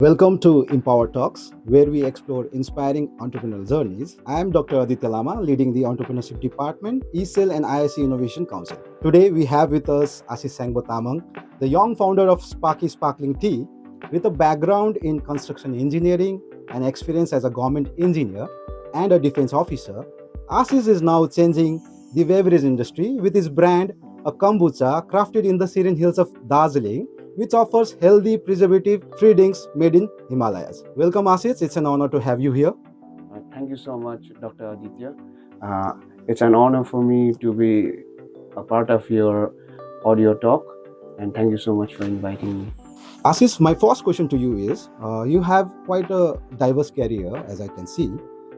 Welcome to Empower Talks, where we explore inspiring entrepreneurial journeys. I am Dr. Aditya Lama, leading the Entrepreneurship Department, ESEL and IIC Innovation Council. Today, we have with us Ashish Tamang, the young founder of Sparky Sparkling Tea, with a background in construction engineering and experience as a government engineer and a defense officer. Ashish is now changing the beverage industry with his brand, a kombucha crafted in the serene hills of Darjeeling, which offers healthy, preservative-free drinks made in Himalayas. Welcome, Ashish. It's an honor to have you here. Thank you so much, Dr. Aditya. It's an honor for me to be a part of your audio talk, and thank you so much for inviting me. Ashish, my first question to you is, you have quite a diverse career, as I can see,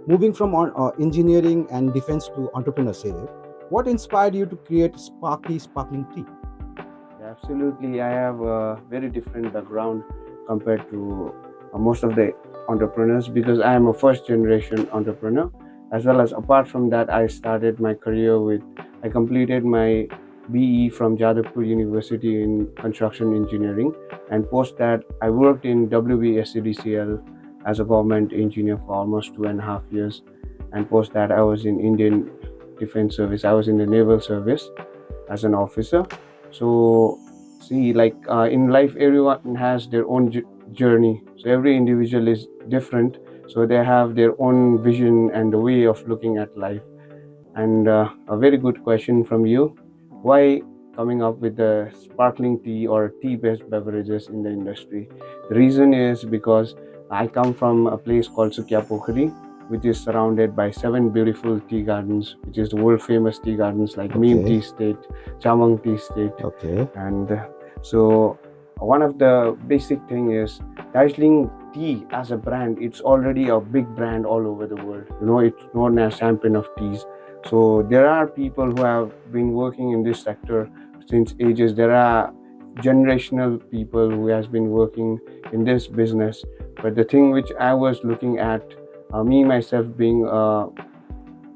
moving from engineering and defense to entrepreneurship. What inspired you to create Sparky Sparkling Tea? Absolutely, I have a very different background compared to most of the entrepreneurs because I am a first generation entrepreneur. As well as apart from that, I started my career I completed my BE from Jadavpur University in construction engineering, and post that I worked in WBSCDCL as a government engineer for almost 2.5 years, and post that I was in Indian Defense Service. I was in the Naval Service as an officer. So see, in life, everyone has their own journey. So every individual is different. So they have their own vision and the way of looking at life. And a very good question from you. Why coming up with the sparkling tea or tea-based beverages in the industry? The reason is because I come from a place called Sukya Pokhari, which is surrounded by 7 beautiful tea gardens, which is the world famous tea gardens like Neem Tea State, Tamang Tea State. Okay. And so one of the basic thing is Darjeeling tea as a brand. It's already a big brand all over the world. It's known as champion of teas. So there are people who have been working in this sector since ages. There are generational people who has been working in this business. But the thing which I was looking at, me myself being a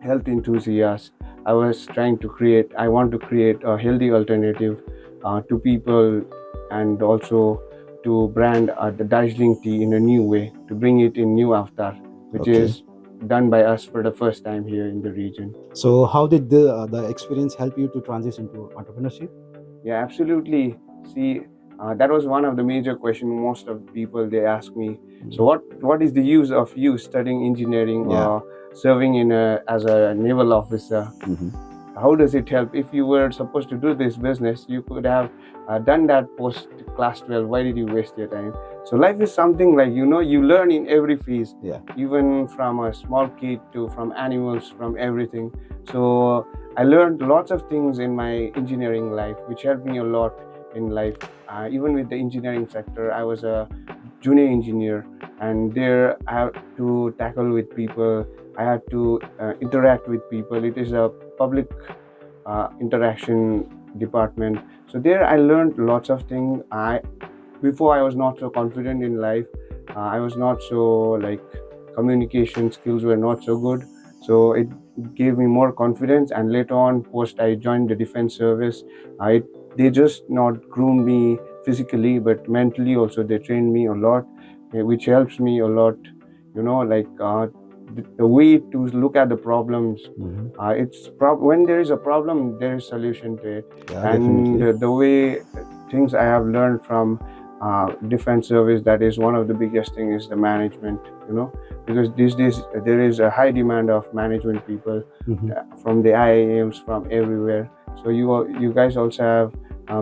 health enthusiast, I want to create a healthy alternative to people, and also to brand the Darjeeling tea in a new way, to bring it in new avatar, which is done by us for the first time here in the region. So how did the experience help you to transition to entrepreneurship? Yeah, absolutely. See, that was one of the major questions most of the people they ask me. So what is the use of you studying engineering or serving as a naval officer? How does it help? If you were supposed to do this business, you could have done that post class 12. Why did you waste your time? So life is something like, you learn in every phase, even from a small kid to from animals, from everything. So I learned lots of things in my engineering life, which helped me a lot in life. Even with the engineering sector, I was a junior engineer, and there I had to tackle with people. I had to interact with people. It is a public interaction department. So there I learned lots of things. Before I was not so confident in life. I was not so communication skills were not so good. So it gave me more confidence, and later on post I joined the defense service. They just not groomed me physically, but mentally also they trained me a lot, which helps me a lot. The way to look at the problems. When there is a problem, there is solution to it. And the way things I have learned from defense service, that is one of the biggest thing is the management. Because these days there is a high demand of management people from the IIMs from everywhere. So you guys also have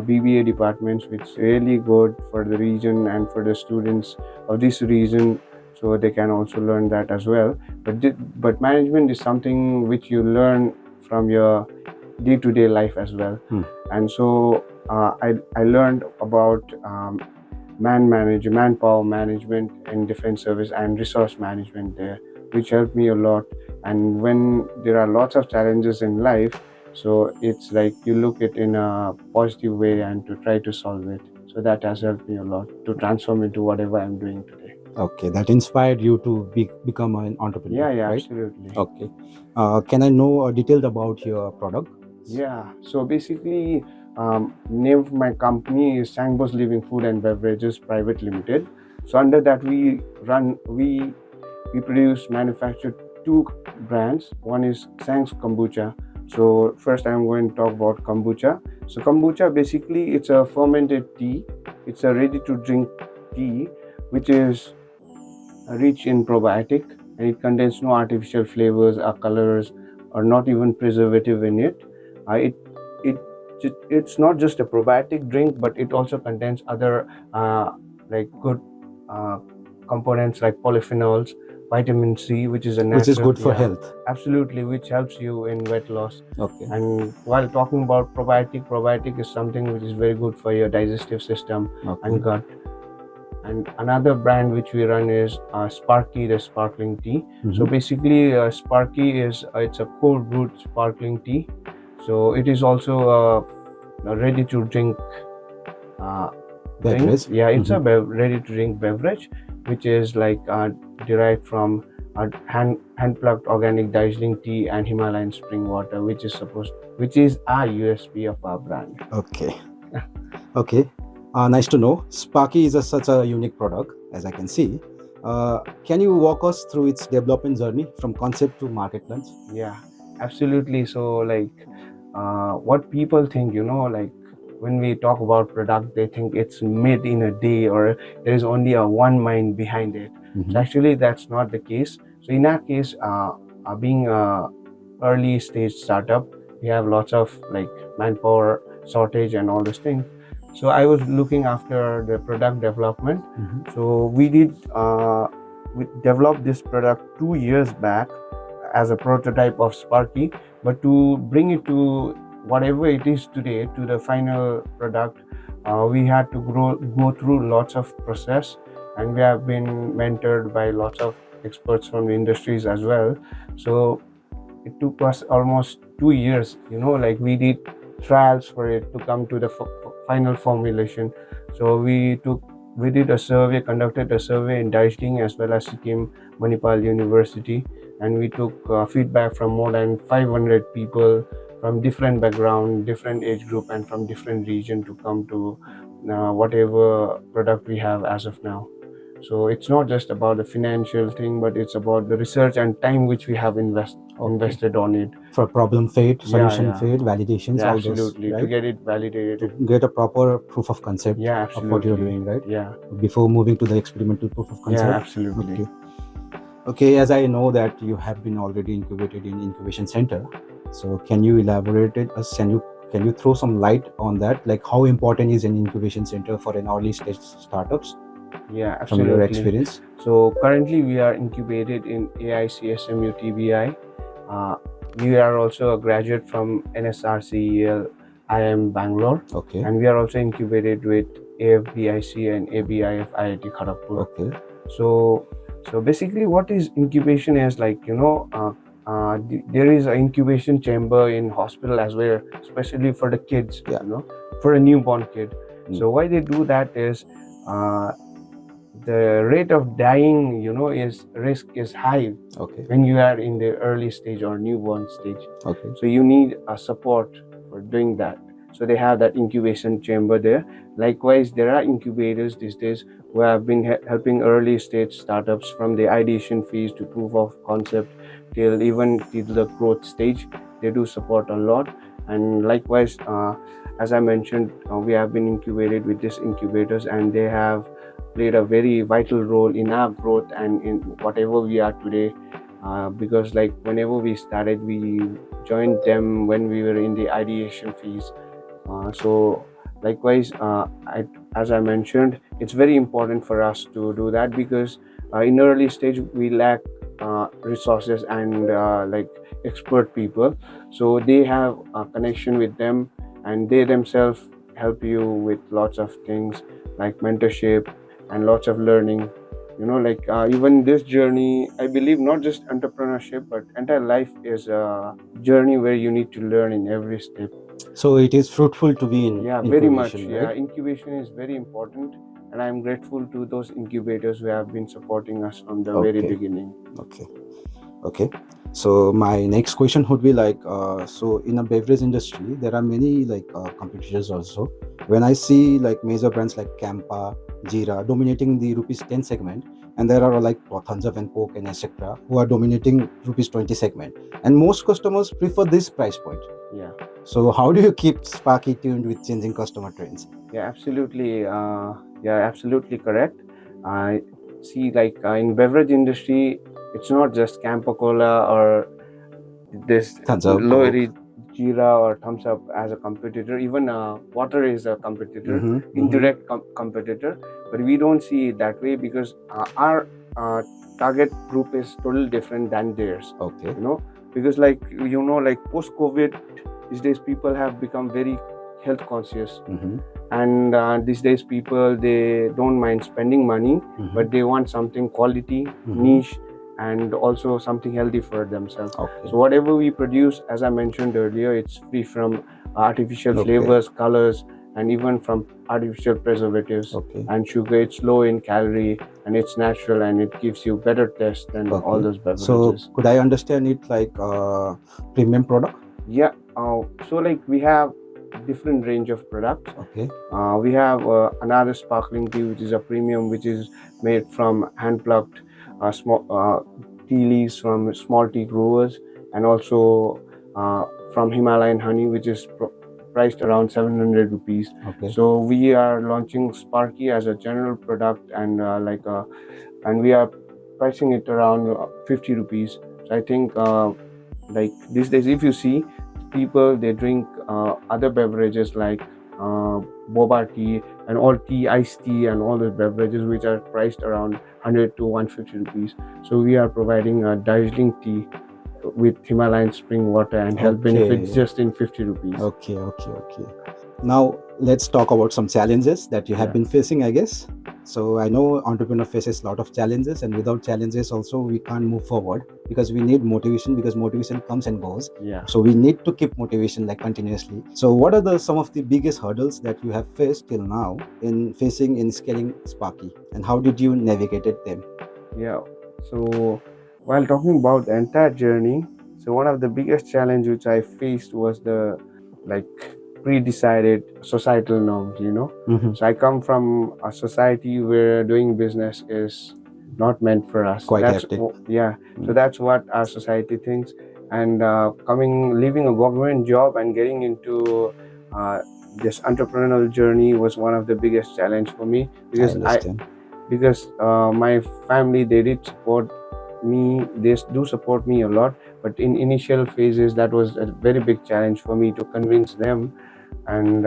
BBA departments, which is really good for the region and for the students of this region, so they can also learn that as well. But management is something which you learn from your day-to-day life as well. And so I learned about manpower management in defense service and resource management there, which helped me a lot. And when there are lots of challenges in life, so it's like you look it in a positive way and to try to solve it. So that has helped me a lot to transform into whatever I'm doing today. Okay, that inspired you to become an entrepreneur. Yeah, right? Absolutely. Okay. Can I know details about your product? Yeah, so basically, name of my company is Sangbos Living Food and Beverages Private Limited. So under that we manufacture two brands. One is Sang's Kombucha. So first I'm going to talk about kombucha. So kombucha basically it's a fermented tea. It's a ready to drink tea which is rich in probiotic, and it contains no artificial flavors or colors or not even preservative in it. It it it's not just a probiotic drink, but it also contains other like good uh, components like polyphenols, vitamin C, which is a natural, which is good for health. absolutely, which helps you in weight loss. Okay. And while talking about probiotic is something which is very good for your digestive system and gut. And another brand which we run is Sparky, the sparkling tea. So basically, Sparky is it's a cold brewed sparkling tea. So it is also a ready to drink beverage. Yeah, it's a ready to drink beverage, which is like derived from hand plucked organic Darjeeling tea and Himalayan spring water, which is our USP of our brand. Okay. Okay. Nice to know. Sparky is such a unique product, as I can see. Can you walk us through its development journey from concept to market launch? Yeah, absolutely. So, like, what people think, like when we talk about product, they think it's made in a day or there is only a one mind behind it. So actually, that's not the case. So in our case, being a early stage startup, we have lots of like manpower shortage and all those things. So I was looking after the product development. So we developed this product 2 years back as a prototype of Sparky, but to bring it to whatever it is today, to the final product, we had to go through lots of process, and we have been mentored by lots of experts from the industries as well. So it took us almost 2 years, like we did trials for it to come to the final formulation. So we conducted a survey in Darjeeling as well as Sikkim Manipal University, and we took feedback from more than 500 people from different background, different age group, and from different region to come to whatever product we have as of now. So it's not just about the financial thing, but it's about the research and time which we have invested on it. For problem fit, solution fit, validations, all absolutely, those, right? To get it validated. To get a proper proof of concept of what you're doing, right? Yeah. Before moving to the experimental proof of concept. Yeah, absolutely. Okay, as I know that you have been already incubated in incubation center, so can you elaborate it? Can you throw some light on that? Like how important is an incubation center for an early stage startups? Yeah, absolutely. From your experience. So currently we are incubated in AICSMU TBI. We are also a graduate from NSRCEL IIM Bangalore. Okay. And we are also incubated with AFBIC and ABIF IIT Kharagpur. Okay. So basically what is incubation is like, there is an incubation chamber in hospital as well, especially for the kids, for a newborn kid. So why they do that is the rate of dying, risk is high when you are in the early stage or newborn stage. Okay. So you need a support for doing that. So they have that incubation chamber there. Likewise, there are incubators these days who have been helping early stage startups from the ideation phase to proof of concept till the growth stage. They do support a lot. And likewise, as I mentioned, we have been incubated with these incubators, and they have played a very vital role in our growth and in whatever we are today. Because like whenever we started, we joined them when we were in the ideation phase. So likewise, as I mentioned, it's very important for us to do that because in early stage we lack resources and like expert people. So they have a connection with them, and they themselves help you with lots of things like mentorship and lots of learning. Even this journey, I believe not just entrepreneurship, but entire life is a journey where you need to learn in every step. So it is fruitful to be in incubation, very much. Right? Yeah, incubation is very important, and I'm grateful to those incubators who have been supporting us from the very beginning. Okay. So my next question would be like, so in a beverage industry, there are many like competitors also. When I see like major brands like Campa, Jira dominating the rupees 10 segment, and there are like Thumbs Up and Coke and etc. who are dominating rupees 20 segment, and most customers prefer this price point. Yeah. So how do you keep Sparky tuned with changing customer trends? Yeah, absolutely. Absolutely correct. I see, like in beverage industry, it's not just Campa Cola or this Thumbs Up, Lowery, Coke. Jira or Thumbs Up as a competitor. Even water is a competitor, indirect competitor. But we don't see it that way because our target group is totally different than theirs. Okay. Because like post-COVID, these days people have become very health conscious. And these days people, they don't mind spending money, but they want something quality, niche, and also something healthy for themselves. Okay. So whatever we produce, as I mentioned earlier, it's free from artificial flavors, colors, and even from artificial preservatives and sugar. It's low in calorie and it's natural, and it gives you better taste than all those beverages. So could I understand it like premium product? Yeah. So like we have different range of products. Okay. We have another sparkling tea, which is a premium, which is made from hand plucked small tea leaves from small tea growers, and also from Himalayan honey, which is priced around 700 rupees. Okay. So we are launching Sparky as a general product, and and we are pricing it around 50 rupees. So I think like these days, if you see people, they drink other beverages like boba tea and all tea, iced tea, and all the beverages which are priced around 100 to 150 rupees. So we are providing a Darjeeling tea with Himalayan spring water and health benefits just in 50 rupees. Okay. Now let's talk about some challenges that you have been facing, I guess. So I know entrepreneur faces a lot of challenges, and without challenges also we can't move forward, because we need motivation, because motivation comes and goes. So we need to keep motivation like continuously. So what are some of the biggest hurdles that you have faced till now in scaling Sparky, and how did you navigate them? Yeah. So while talking about the entire journey, so one of the biggest challenge which I faced was the pre-decided societal norms. So I come from a society where doing business is not meant for us. Quite hectic. So that's what our society thinks. And leaving a government job and getting into this entrepreneurial journey was one of the biggest challenge for me, because my family, they did support me. They do support me a lot, but in initial phases, that was a very big challenge for me to convince them. And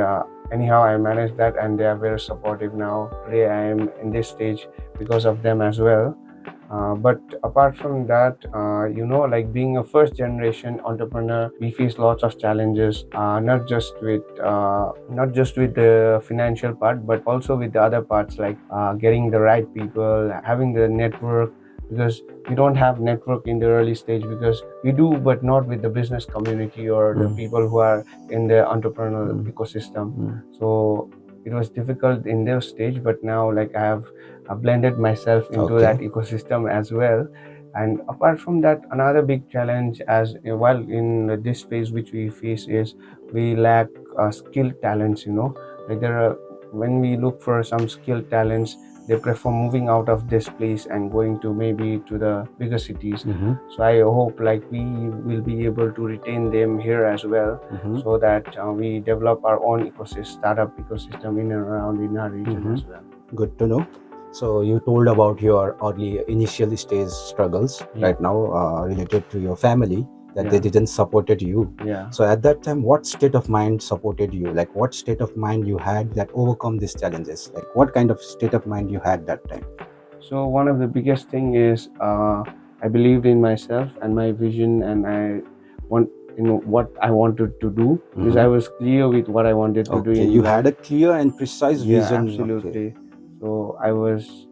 anyhow, I managed that, and they are very supportive now. Today I am in this stage because of them as well. But apart from that, like being a first generation entrepreneur, we face lots of challenges, not just with the financial part, but also with the other parts, like getting the right people, having the network, because we don't have network in the early stage, because we do, but not with the business community or the people who are in the entrepreneurial ecosystem. So it was difficult in their stage, but now like I have blended myself into that ecosystem as well. And apart from that, another big challenge as while in this phase which we face is we lack skilled talents. Like when we look for some skilled talents, they prefer moving out of this place and going to maybe to the bigger cities. So I hope like we will be able to retain them here as well, so that we develop our own startup ecosystem in and around in our region as well. Good to know. So you told about your early initial stage struggles right now related to your family, that they didn't supported you. So at that time, what state of mind supported you? Like what state of mind you had that overcome these challenges? Like what kind of state of mind you had that time? So one of the biggest thing is I believed in myself and my vision, and I want what I wanted to do, because I was clear with what I wanted to do. You had a clear and precise vision. Absolutely. So I was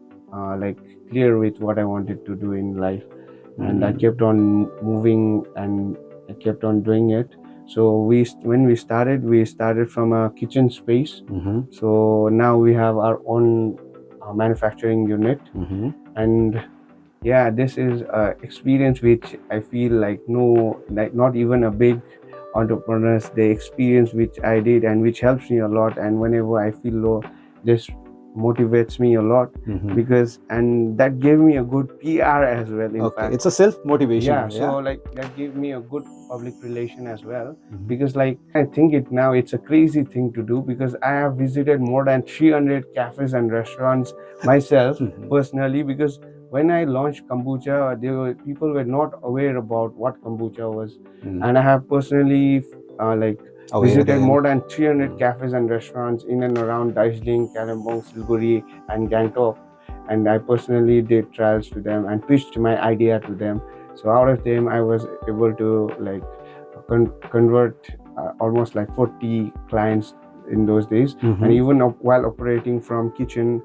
clear with what I wanted to do in life, and I kept on moving and I kept on doing it. So when we started from a kitchen space. So now we have our own manufacturing unit, and Yeah, this is a experience which I feel like no, like not even a big entrepreneurs, the experience which I did and which helps me a lot. And whenever I feel low, this motivates me a lot, Mhm. because and that gave me a good PR as well. In Okay, fact, it's a self motivation. yeah, so Yeah. like that gave me a good public relation as well, Mhm. because like I think it now, it's a crazy thing to do, because I have visited more than 300 cafes and restaurants myself Mhm. personally, because when I launched kombucha, people were not aware about what kombucha was, Mhm. and I have personally like Aware visited them. more than 300 Mm. cafes and restaurants in and around Darjeeling, Kalimpong, Silguri, and Gangtok, and I personally did trials to them and pitched my idea to them. So out of them, I was able to like convert almost like 40 clients in those days. And Mhm. even while operating from kitchen,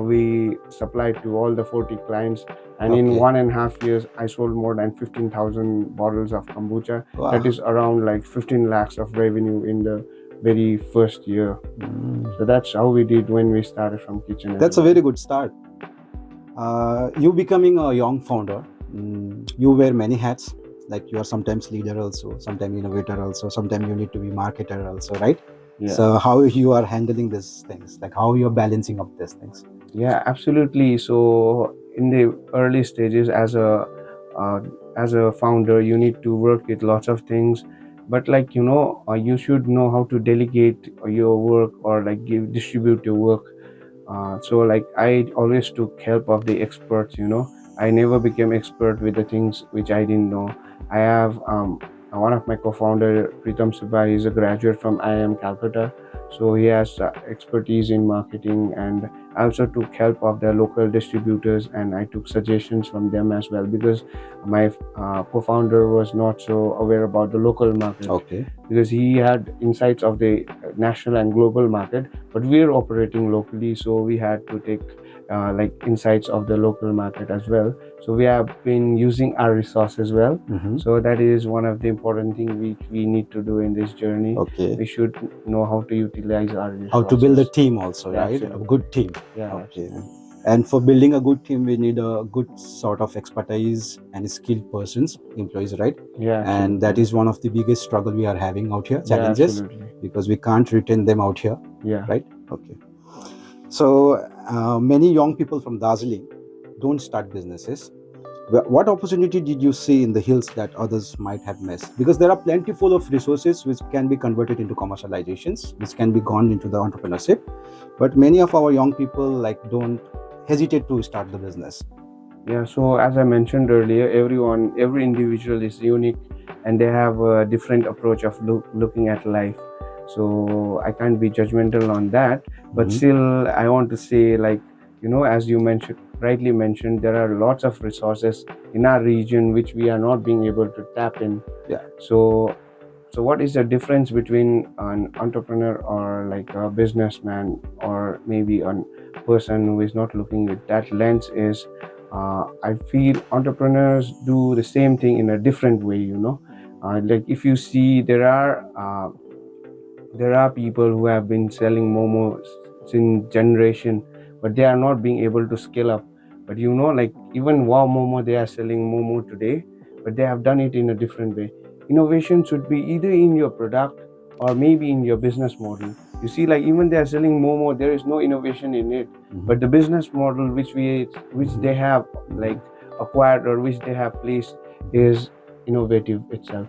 we supplied to all the 40 clients. And in Okay. 1.5 years, I sold more than 15,000 bottles of kombucha. Wow. That is around like 15 lakhs of revenue in the very first year. Mm. So that's how we did when we started from kitchen as That's a well. very good start. You becoming a young founder, you wear many hats. Like you are sometimes leader also, sometimes innovator also, sometimes you need to be marketer also, right? Yeah. So how you are handling these things, like how you are balancing up these things. Yeah, absolutely. So in the early stages, uh, as a founder, you need to work with lots of things, but like you should know how to delegate your work, or like give distribute your work. So like I always took help of the experts. I never became expert with the things which I didn't know. I have one of my co-founder, Pritam Subba. He's a graduate from IIM Calcutta, so he has expertise in marketing, and I also took help of the local distributors, and I took suggestions from them as well, because my co-founder was not so aware about the local market, Okay. because he had insights of the national and global market, but we are operating locally, so we had to take like insights of the local market as well. So we have been using our resources well. Mhm. So that is one of the important thing which we need to do in this journey. Okay. We should know how to utilize our How to build a resources. team also, Yeah, right? A absolutely. good team. Yeah, Okay. absolutely. And for building a good team, we need a good sort of expertise and skilled persons, employees, right? Yeah, And that absolutely. is one of the biggest struggle we are having out here, Yeah, challenges, absolutely. because we can't retain them out here, Yeah. right? Okay. So many young people from Darjeeling don't start businesses. What opportunity did you see in the hills that others might have missed? Because there are plenty full of resources which can be converted into commercializations, which can be gone into the entrepreneurship. But many of our young people like don't hesitate to start the business. Yeah, so as I mentioned earlier, every individual is unique, and they have a different approach of looking at life. So I can't be judgmental on that, but Mhm. still, I want to say, like, as you mentioned, rightly mentioned, there are lots of resources in our region which we are not being able to tap in. Yeah. So what is the difference between an entrepreneur or like a businessman, or maybe a person who is not looking with that lens is, I feel entrepreneurs do the same thing in a different way. Like if you see, there are people who have been selling momos since generation, but they are not being able to scale up. But like even Wow Momo, they are selling momo today, but they have done it in a different way. Innovation should be either in your product or maybe in your business model. You see, like even they are selling momo, there is no innovation in it, but the business model which they have like acquired, or which they have placed, is innovative itself.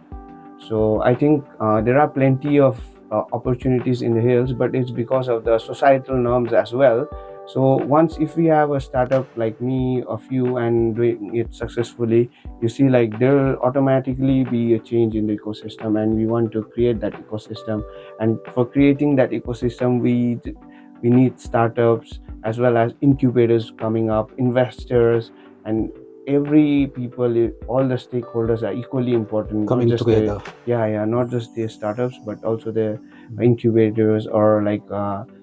So I think there are plenty of opportunities in the hills, but it's because of the societal norms as well. So once if we have a startup like me or few and doing it successfully, you see like there will automatically be a change in the ecosystem, and we want to create that ecosystem. And for creating that ecosystem, we need startups as well as incubators coming up, investors, and every people, all the stakeholders are equally important, not Coming just the, together. yeah, not just the startups, but also the incubators, or like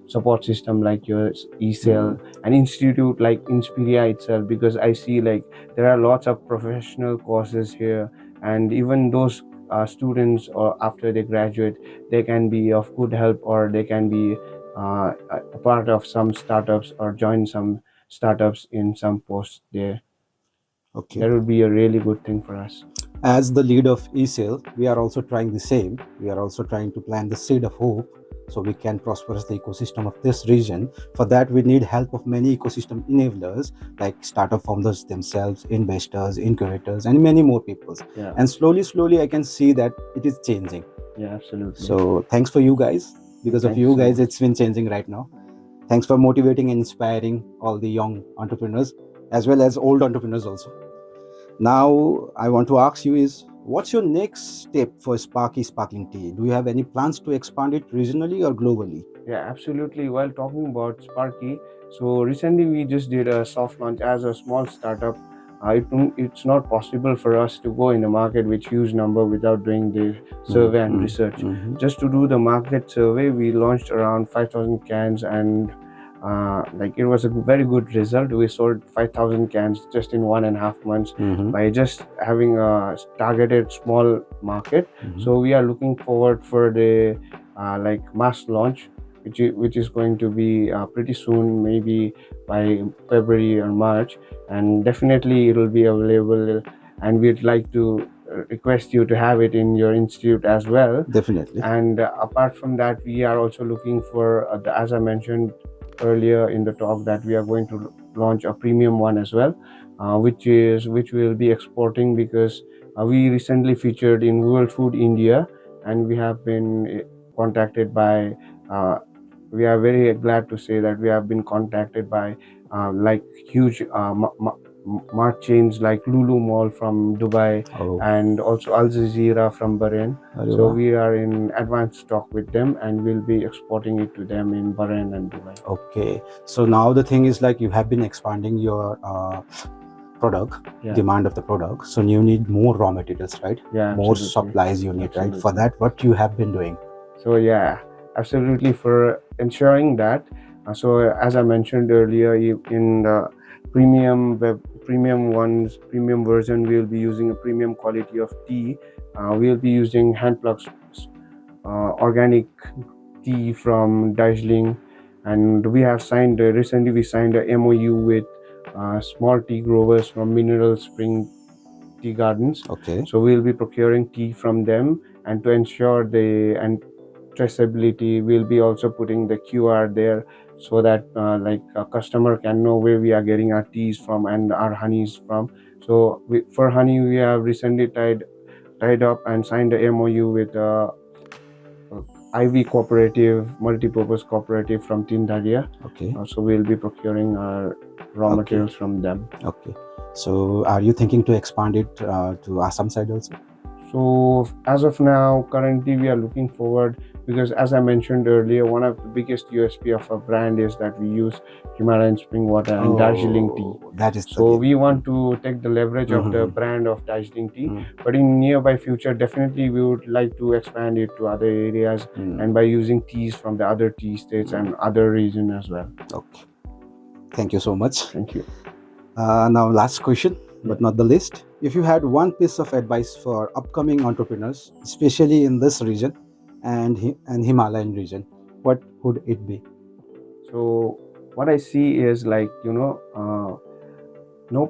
support system like your eCell, an institute like Inspiria itself, because I see like there are lots of professional courses here, and even those students, or after they graduate, they can be of good help, or they can be a part of some startups, or join some startups in some posts there. Okay. That would be a really good thing for us. As the lead of eSale, we are also trying the same. We are also trying to plant the seed of hope so we can prosper the ecosystem of this region. For that, we need help of many ecosystem enablers like startup founders themselves, investors, incubators, and many more people. Yeah. And slowly, I can see that it is changing. Yeah, absolutely. So thanks for you guys. Because of Thank you you so guys, much. it's been changing right now. Thanks for motivating and inspiring all the young entrepreneurs as well as old entrepreneurs also. Now, I want to ask you is what's your next step for Sparky Sparkling Tea? Do you have any plans to expand it regionally or globally? Yeah, absolutely. While talking about Sparky, so recently we just did a soft launch as a small startup. It's not possible for us to go in the market with huge number without doing the survey and research. Just to do the market survey, we launched around 5,000 cans, and like it was a very good result. We sold 5,000 cans just in 1.5 months by just having a targeted small market. So we are looking forward for the like mass launch, which is going to be pretty soon, maybe by February or March, and definitely it will be available. And we'd like to request you to have it in your institute as well. Definitely. And apart from that, we are also looking for, as I mentioned earlier in the talk, that we are going to launch a premium one as well, which we'll be exporting, because we recently featured in World Food India, and we have been contacted by we are very glad to say that we have been contacted by like huge mart chains like Lulu Mall from Dubai, and also Al Jazeera from Bahrain. So we are in advanced talk with them, and we'll be exporting it to them in Bahrain and Dubai. Okay. So now the thing is like you have been expanding your product, demand of the product. So you need more raw materials, right? Yeah, more absolutely. supplies you need, right? For that, what you have been doing? So yeah, absolutely, for ensuring that. So as I mentioned earlier, in the premium version, we'll be using a premium quality of tea. We'll be using hand plucked organic tea from Darjeeling, and we have signed recently. We signed a MOU with small tea growers from Mineral Spring Tea Gardens. Okay. So we'll be procuring tea from them, and to ensure and traceability, we'll be also putting the QR there, so that like a customer can know where we are getting our teas from and our honeys from. So for honey, we have recently tied up and signed a MOU with IV Cooperative, multi-purpose cooperative from Tindaria. Okay. So we'll be procuring our raw materials from them. Okay. So are you thinking to expand it to Assam side also? So as of now, currently we are looking forward, because as I mentioned earlier, one of the biggest USP of our brand is that we use Himalayan spring water and Darjeeling tea. That is so we want to take the leverage of the brand of Darjeeling tea, but in nearby future, definitely we would like to expand it to other areas, and by using teas from the other tea states and other region as well. Okay. Thank you so much. Thank you. Now last question, but not the least. If you had one piece of advice for upcoming entrepreneurs, especially in this region and Himalayan region, what would it be? So what I see is like, no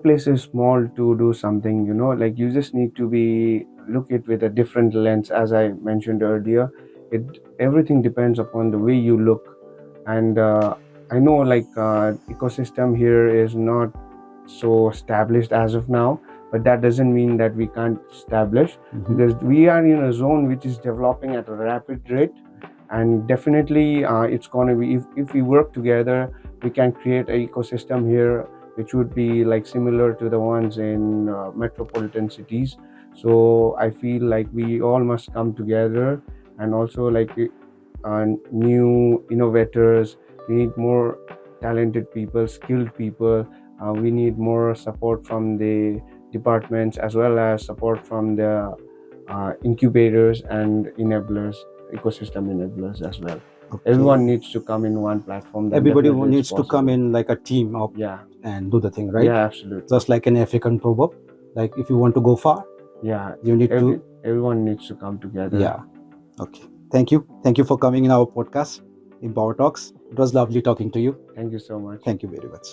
place is small to do something, like you just need to look it with a different lens. As I mentioned earlier, everything depends upon the way you look. And I know like ecosystem here is not so established as of now, but that doesn't mean that we can't establish, because we are in a zone which is developing at a rapid rate, and definitely it's going to be, if we work together, we can create an ecosystem here which would be like similar to the ones in metropolitan cities. So I feel like we all must come together, and also like new innovators. We need more talented people, skilled people. We need more support from the departments, as well as support from the incubators and enablers, ecosystem enablers as well. Okay. Everyone needs to come in one platform. Everybody needs to come in like a team up and do the thing, right? Yeah, absolutely. Just like an African proverb, like if you want to go far, you need everyone needs to come together. Yeah. Okay. Thank you for coming in our podcast, in Power Talks. It was lovely talking to you. Thank you so much. Thank you very much.